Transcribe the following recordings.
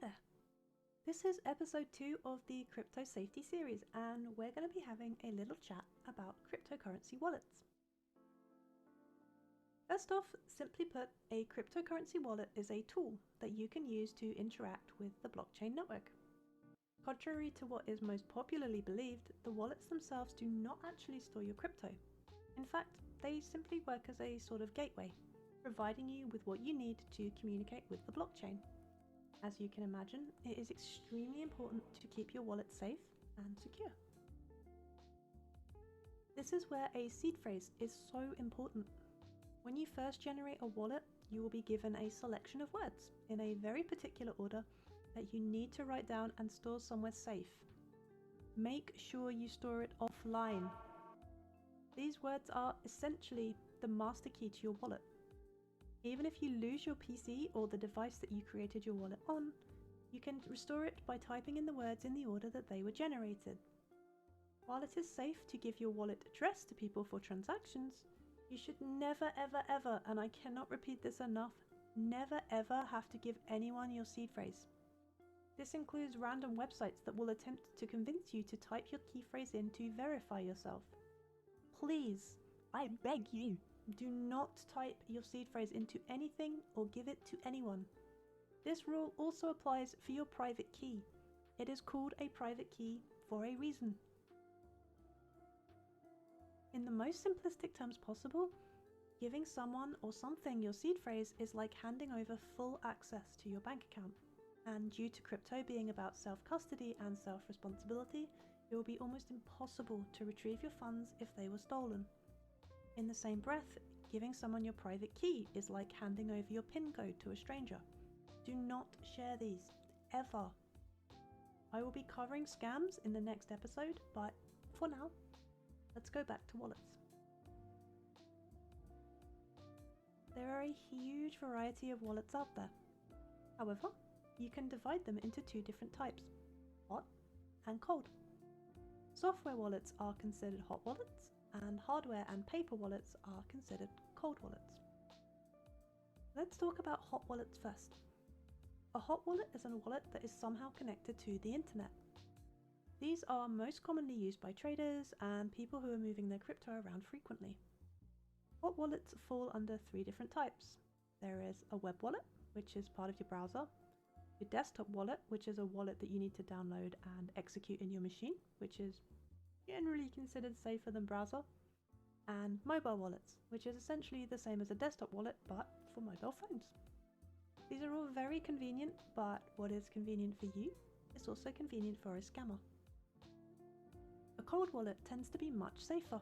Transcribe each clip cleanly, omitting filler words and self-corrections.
Hey there! This is episode 2 of the Crypto Safety series, and we're going to be having a little chat about cryptocurrency wallets. First off, simply put, a cryptocurrency wallet is a tool that you can use to interact with the blockchain network. Contrary to what is most popularly believed, the wallets themselves do not actually store your crypto. In fact, they simply work as a sort of gateway, providing you with what you need to communicate with the blockchain. As you can imagine, it is extremely important to keep your wallet safe and secure. This is where a seed phrase is so important. When you first generate a wallet, you will be given a selection of words in a very particular order that you need to write down and store somewhere safe. Make sure you store it offline. These words are essentially the master key to your wallet. Even if you lose your PC or the device that you created your wallet on, you can restore it by typing in the words in the order that they were generated. While it is safe to give your wallet address to people for transactions, you should never ever, and I cannot repeat this enough, never ever have to give anyone your seed phrase. This includes random websites that will attempt to convince you to type your key phrase in to verify yourself. Please, I beg you, do not type your seed phrase into anything or give it to anyone. This rule also applies for your private key. It is called a private key for a reason. In the most simplistic terms possible, giving someone or something your seed phrase is like handing over full access to your bank account. And due to crypto being about self-custody and self-responsibility, it will be almost impossible to retrieve your funds if they were stolen. In the same breath, giving someone your private key is like handing over your PIN code to a stranger. Do not share these, ever. I will be covering scams in the next episode, but for now, let's go back to wallets. There are a huge variety of wallets out there. However, you can divide them into two different types, hot and cold. Software wallets are considered hot wallets, and hardware and paper wallets are considered cold wallets. Let's talk about hot wallets first. A hot wallet is a wallet that is somehow connected to the internet. These are most commonly used by traders and people who are moving their crypto around frequently. Hot wallets fall under three different types. There is a web wallet, which is part of your browser, your desktop wallet, which is a wallet that you need to download and execute in your machine, which is generally considered safer than browser, and mobile wallets, which is essentially the same as a desktop wallet but for mobile phones. These are all very convenient, but what is convenient for you is also convenient for a scammer. A cold wallet tends to be much safer.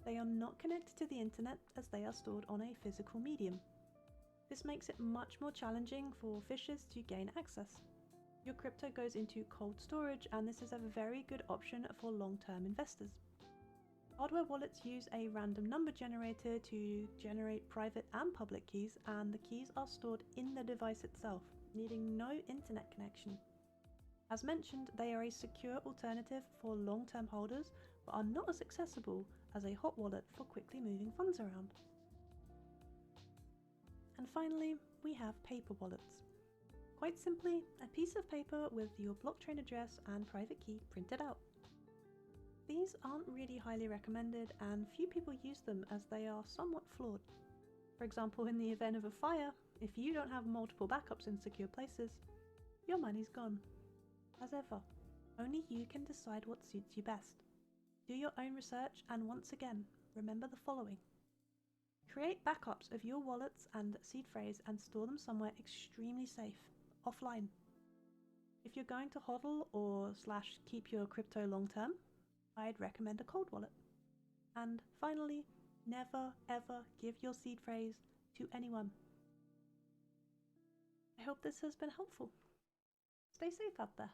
They are not connected to the internet as they are stored on a physical medium. This makes it much more challenging for phishers to gain access. Your crypto goes into cold storage, and this is a very good option for long-term investors. Hardware wallets use a random number generator to generate private and public keys, and the keys are stored in the device itself, needing no internet connection. As mentioned, they are a secure alternative for long-term holders, but are not as accessible as a hot wallet for quickly moving funds around. And finally, we have paper wallets. Quite simply, a piece of paper with your blockchain address and private key printed out. These aren't really highly recommended, and few people use them as they are somewhat flawed. For example, in the event of a fire, if you don't have multiple backups in secure places, your money's gone. As ever, only you can decide what suits you best. Do your own research, and once again, remember the following. Create backups of your wallets and seed phrase and store them somewhere extremely safe, offline. If you're going to hodl or / keep your crypto long term, I'd recommend a cold wallet. And finally, never ever give your seed phrase to anyone. I hope this has been helpful. Stay safe out there.